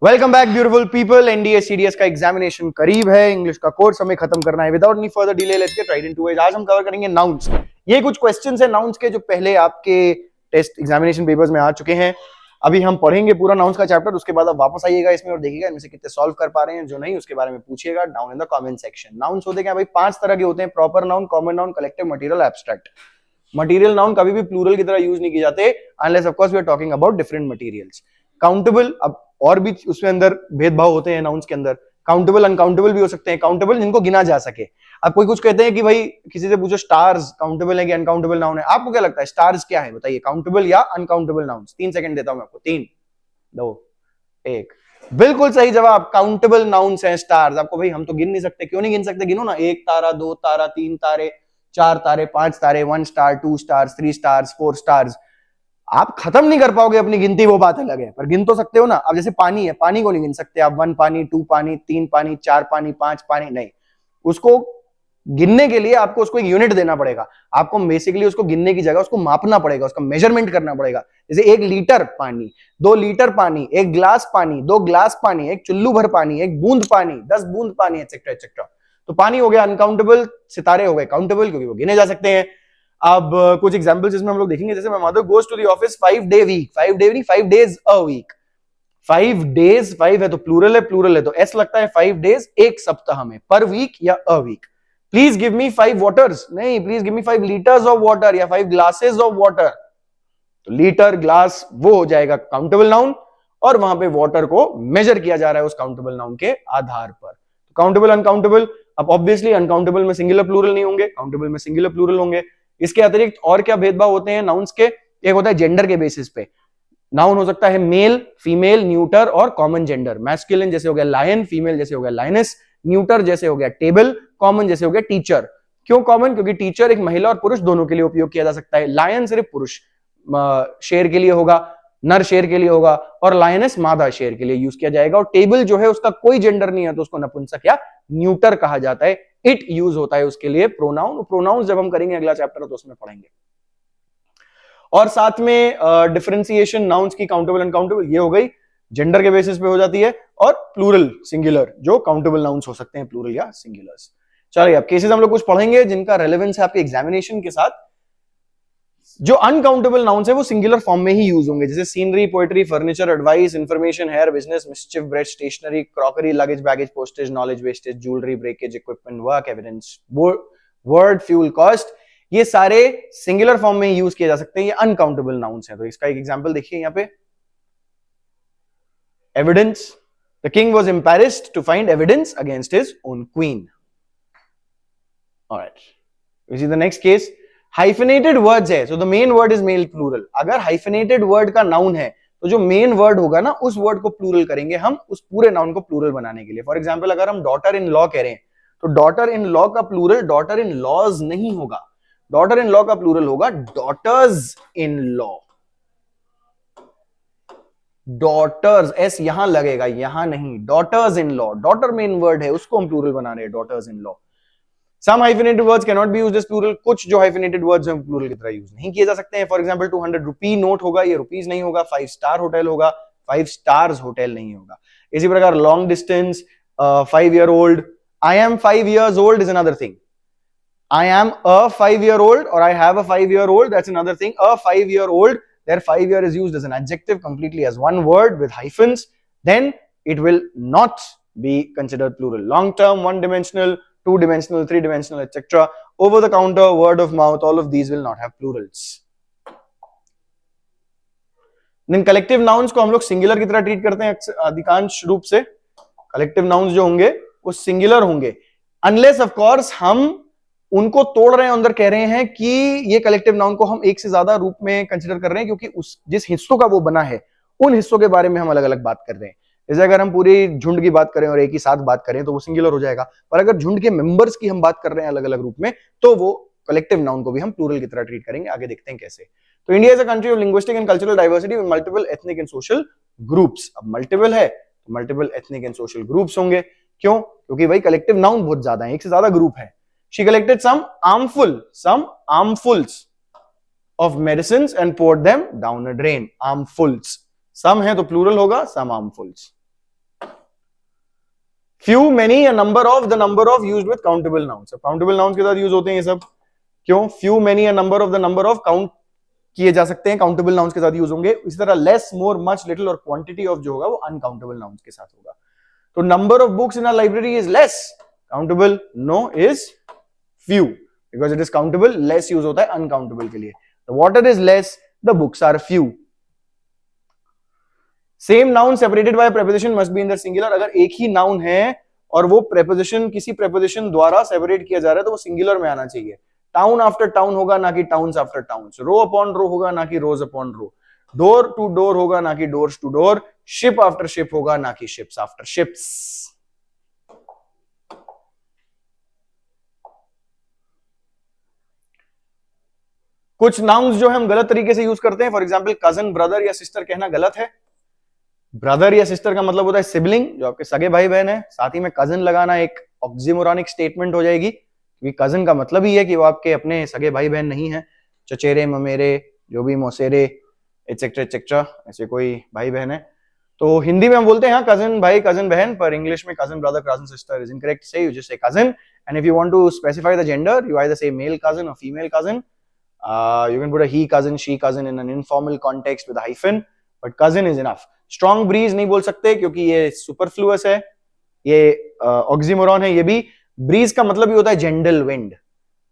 Welcome back beautiful people. NDA CDS का examination करीब है, इंग्लिश का कोर्स हमें खत्म करना है। Without any further delay let's get right into it. आज हम कवर करेंगे नाउन्स। ये कुछ क्वेश्चंस है नाउन्स के जो पहले आपके टेस्ट एग्जामिनेशन पेपर्स में आ चुके हैं। अभी हम पढ़ेंगे पूरा नाउन्स का चैप्टर, उसके बाद आप वापस आइएगा इसमें और देखिएगा इनमें से कितने सॉल्व कर पा रहे हैं। जो नहीं उसके बारे में पूछिएगा down in the comment section. Nouns होते क्या भाई? 5 तरह के होते हैं, proper noun, common noun, collective, material, abstract. Material noun कभी भी प्लूरल की तरह यूज नहीं किए जाते unless of course we are talking about different materials. Countable, अब और भी उसमें अंदर भेदभाव होते हैं नाउन्स के अंदर। काउंटेबल अनकाउंटेबल भी हो सकते हैं। काउंटेबल जिनको गिना जा सके। अब कोई कुछ कहते हैं कि भाई किसी से पूछो स्टार्स काउंटेबल है कि अनकाउंटेबल नाउन है, आपको क्या लगता है स्टार्स क्या है? बताइए, काउंटेबल या अनकाउंटेबल नाउन्स? 3 सेकंड देता हूं मैं आपको। 3 2 1। बिल्कुल सही जवाब, काउंटेबल नाउन्स हैं स्टार्स। आपको भाई हम तो गिन नहीं सकते, क्यों नहीं गिन सकते? गिनो ना, 1 तारा, 2 तारा, 3 तारे, 4 तारे, 5 तारे, 1 स्टार, 2 स्टार्स, 3 स्टार्स, 4 स्टार्स। आप खत्म नहीं कर पाओगे अपनी गिनती, वो बात अलग है, पर गिन तो सकते हो ना। अब जैसे पानी है, पानी को नहीं गिन सकते आप। 1 पानी, 2 पानी, 3 पानी, 4 पानी, 5 पानी, नहीं। उसको गिनने के लिए आपको उसको एक यूनिट देना पड़ेगा। आपको बेसिकली उसको गिनने की जगह उसको मापना पड़ेगा, उसका मेजरमेंट करना पड़ेगा। जैसे 1 लीटर पानी, 2 लीटर पानी, 1 ग्लास पानी, 2 ग्लास पानी, 1 चुल्लू भर पानी, 1 बूंद पानी, 10 बूंद पानी, एक्सेट्रा एक्सेट्रा। तो पानी हो गया अनकाउंटेबल, सितारे हो गए काउंटेबल क्योंकि वो गिने जा सकते हैं। अब कुछ एग्जांपल्स इसमें हम लोग देखेंगे। जैसे my mother goes to the office 5 day week, 5 day नहीं 5 डेज अ वीक। 5 डेज, 5 है तो प्लूरल है, प्लूरल है तो एस लगता है। 5 डेज एक सप्ताह में, पर वीक या a week. Please give me 5 waters, नहीं, please give me 5 litres of water या 5 ग्लासेस ऑफ वाटर। तो लीटर, ग्लास वो हो जाएगा काउंटेबल नाउन, और वहां पे वाटर को मेजर किया जा रहा है उस काउंटेबल नाउन के आधार पर। काउंटेबल अनकाउंटेबल, अब ऑब्वियसली अनकाउंटेबल में सिंगुलर प्लूरल नहीं होंगे, काउंटेबल में सिंगुलर प्लूरल होंगे। इसके अतिरिक्त और क्या भेदभाव होते हैं नाउन्स के? एक होता है जेंडर के बेसिस पे। नाउन हो सकता है मेल, फीमेल, न्यूटर और कॉमन जेंडर। मैस्कुलिन जैसे हो गया लायन, फीमेल जैसे हो गया लायनेस, न्यूटर जैसे हो गया टेबल, कॉमन जैसे हो गया टीचर। क्यों कॉमन? क्योंकि टीचर एक महिला और पुरुष दोनों के लिए उपयोग किया जा सकता है। लायन सिर्फ पुरुष शेर के लिए होगा, नर शेर के लिए होगा, और लायनेस मादा शेर के लिए यूज किया जाएगा। और टेबल जो है उसका कोई जेंडर नहीं है तो उसको नपुंसक या न्यूटर कहा जाता है। इट यूज होता है उसके लिए प्रोनाउन। प्रोनाउन जब हम करेंगे अगला चैप्टर तो उसमें पढ़ेंगे। और साथ में डिफरेंशिएशन नाउन्स की, काउंटेबल अनकाउंटेबल, ये हो गई जेंडर के बेसिस पे हो जाती है। और प्लूरल सिंगुलर जो काउंटेबल नाउन्स हो सकते हैं, प्लूरल या सिंगुलर्स। चलिए अब केसेस हम लोग कुछ पढ़ेंगे जिनका रेलेवेंस है आपके एग्जामिनेशन के साथ। जो अनकाउंटेबल नाउन्स है वो सिंगुलर फॉर्म में ही यूज होंगे, जैसे scenery, poetry, furniture, advice, information, hair, business, mischief, bread, stationery, crockery, luggage, baggage, postage, knowledge, wastage, jewellery, breakage, equipment, work, evidence, word, fuel, cost, ये सारे सिंगुलर फॉर्म में use किए जा सकते हैं। ये अनकाउंटेबल नाउन्स हैं। तो इसका एक एग्जांपल देखिए यहाँ पे, evidence, the king was embarrassed to find evidence against his own queen. Alright, we see the next case. Hyphenated words है, so the main word is male plural. अगर हाइफिनेटेड वर्ड का नाउन है तो जो main word होगा ना उस word को प्लूरल करेंगे हम, उस पूरे नाउन को प्लूरल बनाने के लिए। फॉर एग्जांपल अगर हम डॉटर इन लॉ कह रहे हैं तो डॉटर इन लॉ का प्लूरल डॉटर इन लॉज नहीं होगा, डॉटर इन लॉ का प्लूरल होगा daughters in law. Daughters, S यहां लगेगा, यहां नहीं, daughters in law. Daughter main word है, उसको हम प्लूरल बना रहे हैं, daughters in law. Some hyphenated words cannot be used as plural. कुछ जो hyphenated words हैं प्लूरल की तरह यूज नहीं किए जा सकते हैं। फॉर एग्जांपल 200 रुपी नोट होगा, ये रुपीज नहीं होगा। 5 स्टार होटल होगा, 5 स्टार्स होटल नहीं होगा। इसी प्रकार long distance, 5 year old, I am 5 years old is another thing. I am a 5 year old or I have a 5 year old, that's another thing. A 5 year old, there 5 year is used as an adjective completely as one word with hyphens, then it will not be considered plural. Long term, one dimensional, 2 dimensional, 3 dimensional, etc. Over the counter, word of mouth, all of these will not have plurals. Then collective nouns को हम लोग singular की तरह treat करते हैं अधिकांश रूप से। कलेक्टिव नाउन्स जो होंगे वो सिंगुलर होंगे, अनलेस ऑफ कोर्स हम उनको तोड़ रहे हैं, अंदर कह रहे हैं कि ये कलेक्टिव नाउन को हम एक से ज्यादा रूप में कंसिडर कर रहे हैं, क्योंकि उस जिस हिस्सों का वो बना है उन हिस्सों के बारे में हम अलग अलग बात कर रहे हैं। जैसे अगर हम पूरी झुंड की बात करें और एक ही साथ बात करें तो वो सिंगुलर हो जाएगा, पर अगर झुंड के मेंबर्स की हम बात कर रहे हैं अलग अलग रूप में तो वो कलेक्टिव नाउन को भी हम प्लूरल की तरह ट्रीट करेंगे। आगे देखते हैं कैसे। तो India is a country of linguistic and cultural diversity with multiple ethnic and social groups. अब मल्टीपल है तो multiple ethnic and social groups होंगे। क्यों? क्योंकि भाई कलेक्टिव नाउन बहुत ज्यादा है, एक से ज्यादा ग्रुप है। She collected some armfuls of medicines and poured them down a drain. Armfuls, some है तो प्लूरल होगा, some armfuls. Few, many, number of, the number of used with countable nouns. Countable nouns के साथ use होते हैं ये सब। क्यों? Few, many, number of, the number of, count किए जा सकते हैं, काउंटेबल नाउन्स के साथ यूज होंगे। इसी तरह लेस, मोर, मच, लिटिल और क्वांटिटी ऑफ जो होगा वो अनकाउंटेबल नाउन्स के साथ होगा। तो number of books in our library is less, countable? No, is few, because it is countable. Less use होता है अनकाउंटेबल के लिए। The water is less, the books are few. Same noun separated by preposition must be in the singular. अगर एक ही noun है और वो preposition किसी प्रेपोजिशन द्वारा सेपरेट किया जा रहा है तो वो सिंगुलर में आना चाहिए। टाउन आफ्टर टाउन होगा, ना कि towns after towns. Row upon row होगा, ना कि rows upon row. Door to door होगा, ना कि doors to door. Ship after ship होगा, ना कि शिप्स आफ्टर शिप्स। कुछ नाउन्स जो है हम गलत तरीके से यूज करते हैं। फॉर एग्जाम्पल कजन, ब्रदर या सिस्टर कहना गलत है। ब्रदर या सिस्टर का मतलब होता है सिबलिंग, जो आपके सगे भाई बहन है। साथ ही में कजन लगाना एक ऑक्सीमोरॉनिक स्टेटमेंट हो जाएगी, क्योंकि कजन का मतलब ही है कि वो आपके अपने सगे भाई बहन नहीं है। चचेरे, ममेरे, जो भी मौसेरे, एटसेट्रा एटसेट्रा, ऐसे कोई भाई बहन है। तो हिंदी में हम बोलते हैं कजन भाई, कजन बहन, पर इंग्लिश में cousin brother, cousin sister is incorrect. Say you just say cousin, and if you want to specify the gender, you either say male cousin or female cousin. You can put a he cousin, she cousin in an informal context with a hyphen, but cousin is enough. Strong breeze नहीं बोल सकते क्योंकि ये superfluous है, ये oxymoron है। ये भी ब्रीज का मतलब ही होता है जेंटल विंड,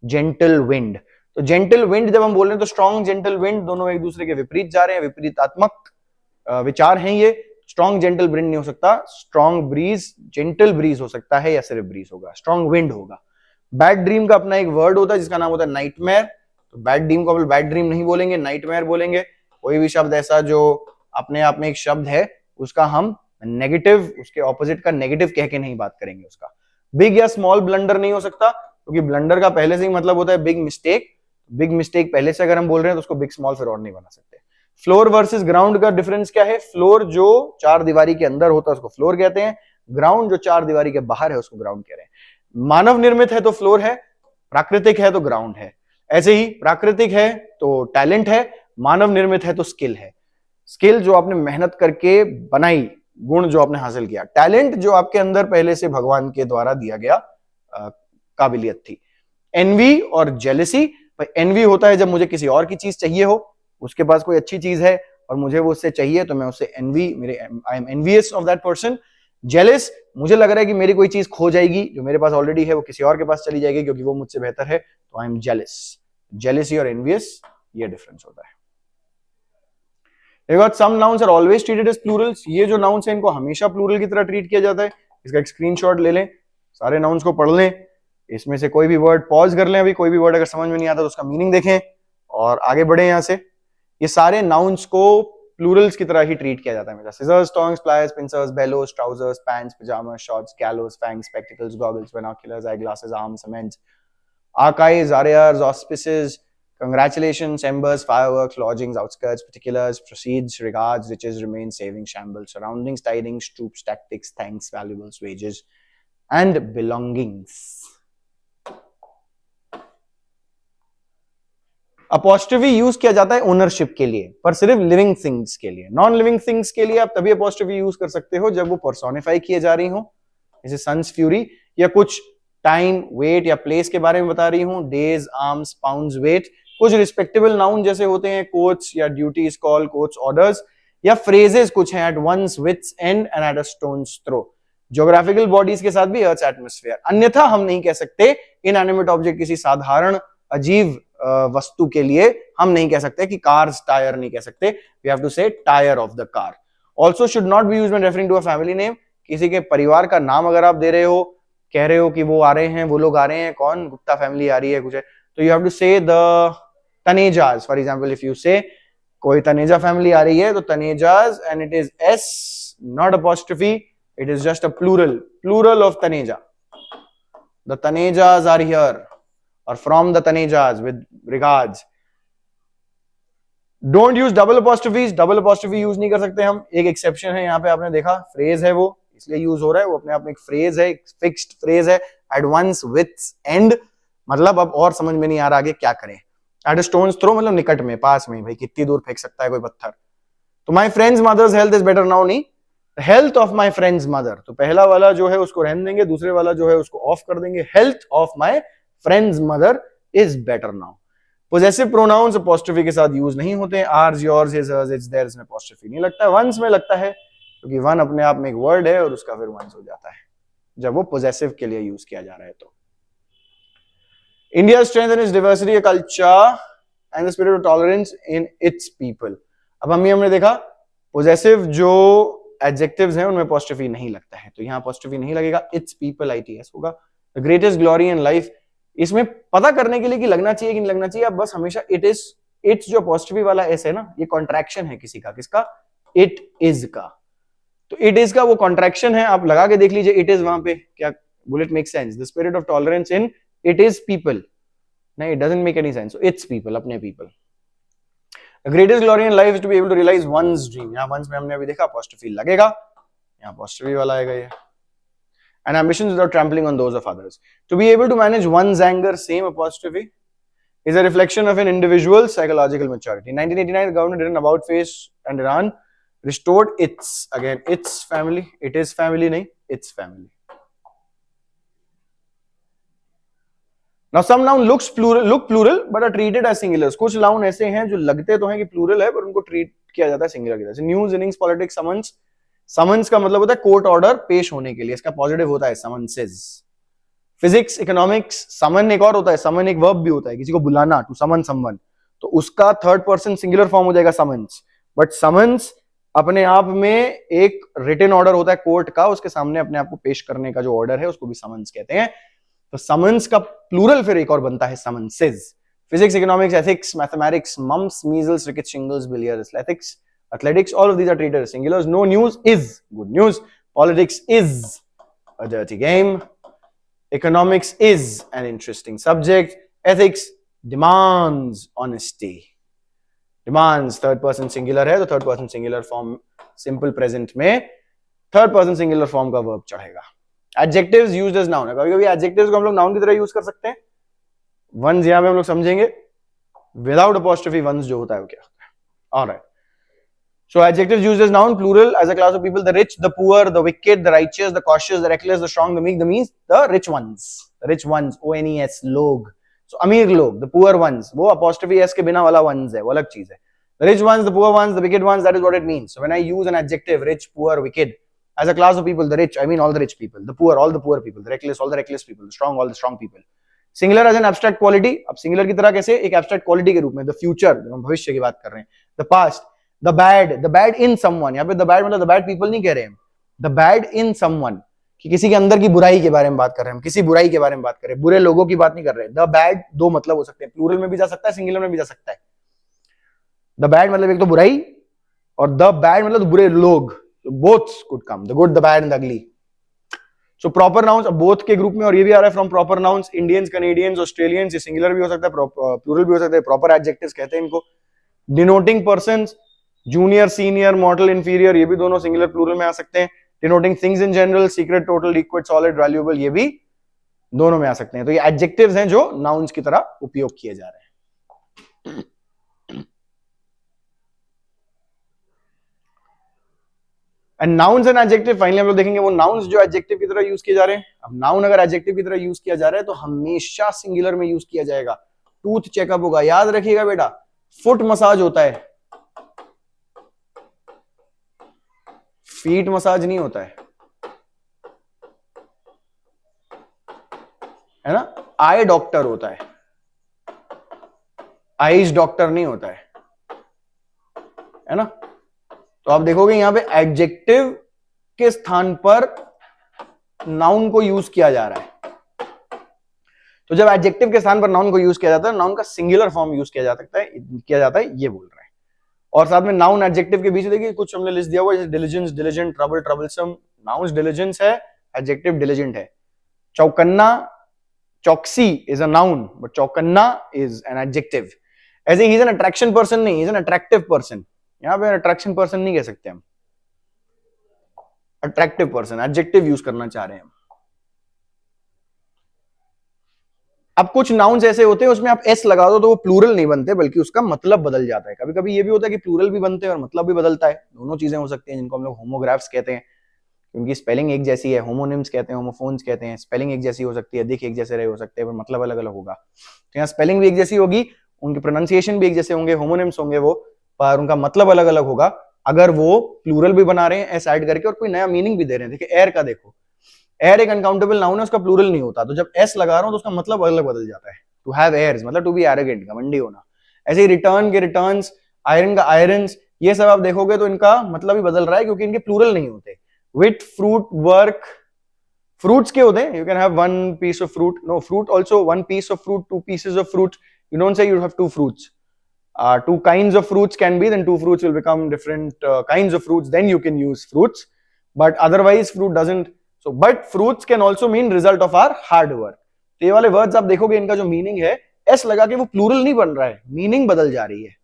जेंटल विंड। तो जेंटल विंड जब हम बोल रहे हैं तो स्ट्रॉन्ग, जेंटल विंड दोनों एक दूसरे के विपरीत जा रहे हैं, विपरीतात्मक विचार हैं ये। स्ट्रॉन्ग जेंटल विंड नहीं हो सकता, स्ट्रॉन्ग ब्रीज, जेंटल ब्रीज हो सकता है, या सिर्फ ब्रीज होगा, स्ट्रॉन्ग विंड होगा। बैड ड्रीम का अपना एक वर्ड होता है जिसका नाम होता है नाइटमेयर। तो बैड ड्रीम को बैड ड्रीम नहीं बोलेंगे, नाइटमेयर बोलेंगे। कोई भी शब्द ऐसा जो अपने आप में एक शब्द है उसका हम नेगेटिव, उसके ऑपोजिट का नेगेटिव कह के नहीं बात करेंगे उसका। बिग या स्मॉल ब्लंडर नहीं हो सकता, क्योंकि ब्लंडर का पहले से ही मतलब होता है बिग मिस्टेक। बिग मिस्टेक पहले से अगर हम बोल रहे हैं तो उसको बिग स्मॉल फिर और नहीं बना सकते। फ्लोर वर्सेस ग्राउंड का डिफरेंस क्या है? फ्लोर जो चार दीवारी के अंदर होता है उसको फ्लोर कहते हैं, ग्राउंड जो चार दीवारी के बाहर है उसको ग्राउंड कह रहे हैं। मानव निर्मित है तो फ्लोर है, प्राकृतिक है तो ग्राउंड है। ऐसे ही प्राकृतिक है तो टैलेंट है, मानव निर्मित है तो स्किल है। स्किल जो आपने मेहनत करके बनाई, गुण जो आपने हासिल किया। टैलेंट जो आपके अंदर पहले से भगवान के द्वारा दिया गया काबिलियत थी। एनवी और जेलसी, एनवी होता है जब मुझे किसी और की चीज चाहिए हो, उसके पास कोई अच्छी चीज है और मुझे वो उससे चाहिए तो मैं उससे एनवी, मेरे I am envious of that person. Jealous, मुझे लग रहा है कि मेरी कोई चीज खो जाएगी जो मेरे पास ऑलरेडी है, वो किसी और के पास चली जाएगी क्योंकि वो मुझसे बेहतर है, तो आई एम जेलस। जेलसी और एनवियस, ये डिफरेंस होता है। Some nouns are always treated as plurals. ये जो नाउन्स हैं इनको हमेशा प्लूरल की तरह ट्रीट किया जाता है। इसका एक स्क्रीनशॉट ले लें, सारे नाउन्स को पढ़ लें, इसमें से कोई भी वर्ड पॉज कर लें, अभी कोई भी वर्ड अगर समझ में नहीं आता तो उसका मीनिंग देखें और आगे बढ़े यहां से। ये सारे नाउन्स को प्लूरल्स की तरह ही ट्रीट किया जाता है। Scissors, tongs, pliers, pincers, bellows, trousers, pants, pyjama, shorts, gallows, fangs, spectacles, goggles, binoculars, eye glasses, arms, cements, archives, arias, auspices, congratulations, embers, fireworks, lodgings, outskirts, particulars, proceeds, regards, riches, remains, savings, shambles, surroundings, tidings, troops, tactics, thanks, valuables, wages, and belongings. Apostrophe use किया जाता है ownership के लिए, पर सिर्फ living things के लिए। Non living things के लिए आप तभी अपॉस्ट्रफी यूज कर सकते हो जब वो पर्सोनिफाई किए जा रही हो, जैसे सन्स फ्यूरी, या कुछ टाइम, वेट या प्लेस के बारे में बता रही हूं, डेज, आर्म्स, पाउंड्स, वेट। कुछ रिस्पेक्टेबल नाउन जैसे होते हैं कोट्स या ड्यूटीज कॉल, कोट्स ऑर्डर्स, या फ्रेजेस कुछ हैं, at once, withs and and at a stone's throw. Geographical bodies के साथ भी अर्थ एटमॉस्फेयर। अन्यथा हम नहीं कह सकते इनएनिमेट ऑब्जेक्ट, किसी साधारण अजीब वस्तु के लिए हम नहीं कह सकते कि कार्स टायर नहीं कह सकते, we have to say tyre of the car. Also should not be used when referring to a family name. किसी के परिवार का नाम अगर आप दे रहे हो, कह रहे हो कि वो आ रहे हैं, वो लोग आ रहे हैं, कौन, गुप्ता फैमिली आ रही है कुछ है, तो you have to say the Tanejas. For example if you say कोई तनेजा फैमिली आ रही है तो Tanejas, and it is S, not apostrophe, it is just a plural, plural of Taneja. The Tanejas are here, or from the Tanejas, with regards. Don't use double apostrophes, double apostrophe use नहीं कर सकते हम। एक एक्सेप्शन है यहाँ पे, आपने देखा, फ्रेज है वो, इसलिए यूज हो रहा है, वो अपने आप में एक फ्रेज है, एक फिक्स्ड फ्रेज है। एट वंस, विथ्स, एंड, मतलब अब और समझ में नहीं आ रहा आगे क्या करें। एट अ स्टोन्स थ्रो मतलब निकट में, पास में, भाई कितनी दूर फेंक सकता है कोई पत्थर। तो my friend's mother's health is better now नहीं, health of my friend's mother, तो पहला वाला जो है उसको रहने देंगे, दूसरे वाला जो है उसको ऑफ कर देंगे. Health of my friend's mother is better now. Possessive pronouns apostrophe के साथ यूज नहीं होते हैं. Ours, yours, his, hers, its, theirs में अपोस्ट्रोफी नहीं लगता है. वंस में लगता है क्योंकि वन अपने आप में एक वर्ड है और उसका फिर वंस हो जाता है जब वो पोजेसिव के लिए यूज किया जा रहा है. तो India strength in its diversity, culture and the spirit of tolerance in its people. अब हमने देखा पोजेसिव जो एडजेक्टिव्स हैं उनमें अपोस्ट्रोफी नहीं लगता है, तो यहां अपोस्ट्रोफी नहीं लगेगा. इट्स पीपल ITS होगा. The greatest glory in life, इसमें पता करने के लिए कि लगना चाहिए कि नहीं लगना चाहिए, आप बस हमेशा इट इज, इट्स जो अपोस्ट्रोफी वाला एस है ना, ये कॉन्ट्रैक्शन है किसी का, किसका? इट इज का. तो इट इज का वो कॉन्ट्रैक्शन है, आप लगा के देख लीजिए इट इज वहां पे क्या. Bull it make sense? The spirit of tolerance in it is people. नहीं, it doesn't make any sense. It's people, अपने people. The greatest glory in life is to be able to realize one's dream. यहाँ once में हमने अभी देखा apostrophe लगेगा, यहाँ apostrophe वाला आएगा ये. And ambitions without trampling on those of others. To be able to manage one's anger, same apostrophe, is a reflection of an individual's psychological maturity. In 1989, the government did an about face and Iran restored its, again, its family. It is family, nahi, its family. Now some noun look plural but are treated as singulars. कुछ noun ऐसे हैं जो लगते तो हैं कि plural है पर उनको treat किया जाता है singular की तरह से. News, innings, politics, summons. Summons का मतलब होता है कोर्ट ऑर्डर पेश होने के लिए, इसका पॉजिटिव होता है summonses. Physics, economics, summon एक और होता है, summon एक verb भी होता है, किसी को बुलाना, to summon someone, तो उसका थर्ड पर्सन सिंगुलर फॉर्म हो जाएगा summons. बट summons अपने आप में एक रिटन ऑर्डर होता है कोर्ट का, उसके सामने अपने आप को पेश करने का जो ऑर्डर है उसको भी summons कहते हैं. तो समन्स का प्लूरल फिर एक और बनता है summonses. Physics, economics, ethics, mathematics, mumps, measles, rickets, shingles, billiards, ethics, athletics, all of these are treated as singulars. No news is good news. Politics is a dirty game. Economics is an interesting subject. Ethics demands honesty. Demands third person singular है तो third person singular form simple present में third person singular form का verb चढ़ेगा. Adjectives used as noun है, कभी-कभी adjectives को हम लोग noun की तरह यूज कर सकते हैं. Ones यहाँ पे हम लोग समझेंगे, without apostrophe ones जो होता है वो क्या होता है. Alright. So adjectives used as noun, plural, as a class of people: the rich, the poor, the wicked, the righteous, the cautious, the reckless, the strong, the meek, the means, the rich ones. The rich ones, ONES, लोग. So अमीर लोग, the poor ones, वो apostrophe s के बिना वाला ones है, वो अलग चीज है. The rich ones, the poor ones, the wicked ones, that is what it means. So when I use an adjective, rich, poor, wicked, as a class of people, the rich, I mean all the rich people, the poor, all the poor people, the reckless, all the reckless people, the strong, all the strong people. Singular as an abstract quality, अब singular की तरह कैसे? एक abstract quality के रूप में. The future, हम भविष्य की बात कर रहे हैं. The past, the bad in someone. यहाँ पे the bad मतलब the bad people नहीं कह रहे हैं. The bad in someone, कि किसी के अंदर की बुराई के बारे में बात कर रहे हैं, हम किसी बुराई के बारे में बात कर रहे हैं, बुरे लोगों की बात नहीं कर रहे. The bad दो मतलब हो सकते हैं, प्लूरल में भी जा सकता है, सिंगुलर में भी जा सकता है. The bad मतलब एक तो बुराई और the bad मतलब बुरे लोग. So both could come, the good, the bad and the ugly. So proper nouns both के ग्रुप में, और ये भी आ रहा है from proper nouns. Indians, Canadians, Australians, ये सिंगुलर भी हो सकता है, प्लूरल भी हो सकता है. proper adjectives कहते हैं इनको. Denoting persons, junior, senior, mortal, inferior, ये भी दोनों सिंगुलर प्लूरल में आ सकते हैं. Denoting things in general, secret, total, liquid, solid, valuable, ये भी दोनों में आ सकते हैं. तो ये adjectives हैं जो nouns की तरह उपयोग किए जा रहे हैं. And nouns and adjective finally हम लोग देखेंगे वो नाउन्स जो एडजेक्टिव की तरह यूज किए जा रहे हैं. अब नाउन अगर एडजेक्टिव की तरह यूज किया जा रहा है तो हमेशा सिंगुलर में यूज किया जाएगा. टूथ चेकअप होगा, याद रखिएगा बेटा. फुट मसाज होता है, फीट मसाज नहीं होता है ना. आई डॉक्टर होता है, आईज डॉक्टर नहीं होता है ना. तो आप देखोगे यहां पे एडजेक्टिव के स्थान पर नाउन को यूज किया जा रहा है. तो जब एडजेक्टिव के स्थान पर नाउन को यूज किया जाता है, नाउन का सिंगुलर फॉर्म यूज किया जा सकता है, ये बोल रहे हैं. और साथ में नाउन एडजेक्टिव के बीच देखिए कुछ हमने लिस्ट दिया हुआ है, diligence, diligent, trouble, troublesome. Noun diligence है, एडजेक्टिव डिलिजेंट है. चौकन्ना, चौकसी इज अ नाउन बट चौकन्ना इज एन एडजेक्टिव. ऐसे he is an attraction person नहीं, इज एन अट्रैक्टिव पर्सन. यहां पे अट्रैक्शन पर्सन नहीं कह सकते हम, अट्रैक्टिव पर्सन एडजेक्टिव यूज करना चाह रहे हैं हम. अब कुछ नाउन्स ऐसे होते हैं उसमें आप एस लगा दो तो वो प्लूरल नहीं बनते, बल्कि उसका मतलब बदल जाता है। कभी कभी ये भी होता है कि प्लूरल भी बनते हैं और मतलब भी बदलता है। दोनों चीजें हो सकती हैं, जिनको हम लोग होमोग्राफ्स कहते हैं, क्योंकि स्पेलिंग एक जैसी है। होमोनिम्स कहते हैं, होमोफोन्स कहते हैं। स्पेलिंग एक जैसी हो सकती है, दिख एक जैसे रहे हो सकते हैं, पर मतलब अलग अलग होगा। तो यहाँ स्पेलिंग भी एक जैसी होगी, उनके प्रोनाउंसिएशन भी एक जैसे होंगे, होमोनिम्स होंगे वो, पर उनका मतलब अलग अलग होगा। अगर वो प्लूरल भी बना रहे हैं एस ऐड करके और कोई नया मीनिंग भी दे रहे हैं। देखिए एयर का देखो, एयर एक अनकाउंटेबल नाउन है, उसका प्लूरल नहीं होता, तो जब एस लगा रहा हूं तो उसका मतलब अलग बदल जाता है। टू हैव एयर्स मतलब टू बी एरोगेंट, घमंडी होना। ऐसे ही रिटर्न के रिटर्न्स, आयरन का आयरन्स, ये सब आप देखोगे तो इनका मतलब ही बदल रहा है, क्योंकि इनके प्लूरल नहीं होते। विथ, फ्रूट, वर्क, फ्रूट्स के होते हैं, you can have one piece of fruit, no fruit also one piece of fruit, two pieces of fruit, you don't say you have two fruits. Two kinds of fruits can be, then two fruits will become different kinds of fruits, then you can use fruits, but otherwise fruit doesn't. So but fruits can also mean result of our hard work. तो ये वाले words आप देखोगे, इनका जो meaning है, S लगा के वो प्लूरल नहीं बन रहा है, मीनिंग बदल जा रही है।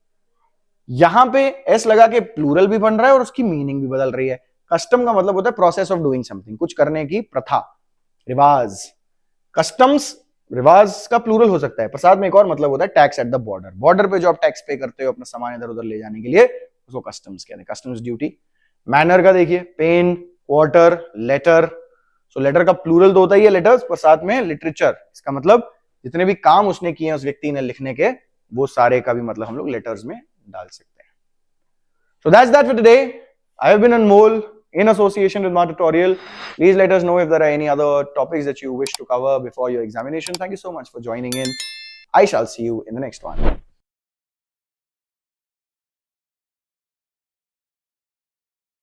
यहां पे एस लगा के प्लूरल भी बन रहा है और उसकी मीनिंग भी बदल रही है। कस्टम का मतलब होता है प्रोसेस ऑफ डूइंग समथिंग, कुछ करने की प्रथा, रिवाज। कस्टम्स, रिवाज का प्लूरल हो सकता है, पर साथ में एक और मतलब होता है tax at the border. Border पे जो आप टैक्स पे करते हो अपना सामान इधर उधर ले जाने के लिए, उसको कस्टम्स कहते हैं, कस्टम्स ड्यूटी। मैनर का देखिए, पेन, क्वार्टर, लेटर। सो लेटर का प्लूरल तो होता ही है लेटर्स, पर साथ में लिटरेचर, इसका मतलब जितने भी काम उसने किए हैं उस व्यक्ति ने लिखने के, वो सारे का भी मतलब हम लोग लेटर्स में डाल सकते हैं। So that's that for today. I have been Anmol in association with Smart Tutorial. Please let us know if there are any other topics that you wish to cover before your examination. Thank you so much for joining in. I shall see you in the next one.